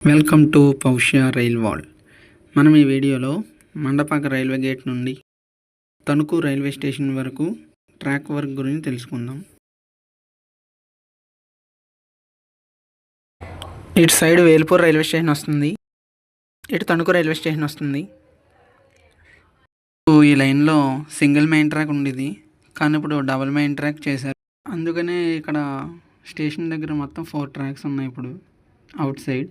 Welcome to పౌష్య rail wall. మనం ఈ వీడియోలో మండపాక రైల్వే గేట్ నుండి తణుకు రైల్వే స్టేషన్ వరకు ట్రాక్ వర్క్ గురించి తెలుసుకుందాం. ఇటు సైడ్ వేల్పూర్ రైల్వే స్టేషన్ వస్తుంది, ఇటు తణుకు రైల్వే స్టేషన్ వస్తుంది. ఈ లైన్లో సింగిల్ మెయిన్ ట్రాక్ ఉండేది, కానీ ఇప్పుడు డబుల్ మెయిన్ ట్రాక్ చేశారు. అందుకనే ఇక్కడ స్టేషన్ దగ్గర మొత్తం 4 ట్రాక్స్ ఉన్నాయి ఇప్పుడు అవుట్ సైడ్.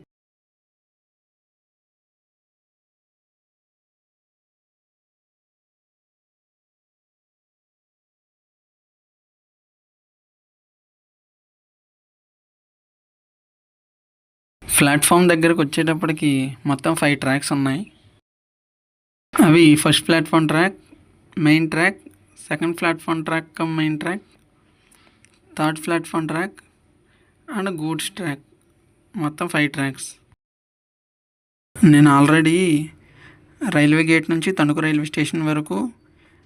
ప్లాట్ఫామ్ దగ్గరకు వచ్చేటప్పటికి మొత్తం 5 ట్రాక్స్ ఉన్నాయి. అవి first platform track, main track, second platform track come main track, third platform track and goods track. మొత్తం 5 ట్రాక్స్. నేను ఆల్రెడీ రైల్వే గేట్ నుంచి తణుకు రైల్వే స్టేషన్ వరకు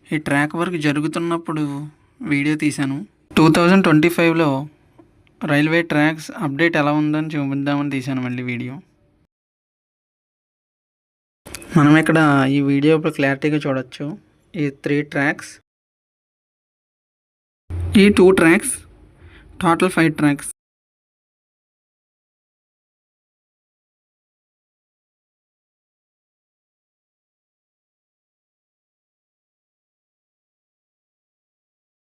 ఈ ట్రాక్ వర్క్ జరుగుతున్నప్పుడు వీడియో తీశాను. 2025లో రైల్వే ట్రాక్స్ అప్డేట్ ఎలా ఉందని చూపిద్దామని తీశాను మళ్ళీ వీడియో. మనం ఇక్కడ ఈ వీడియో ఇప్పుడు క్లారిటీగా చూడొచ్చు. ఈ 3 ట్రాక్స్, ఈ 2 ట్రాక్స్, టోటల్ 5 ట్రాక్స్.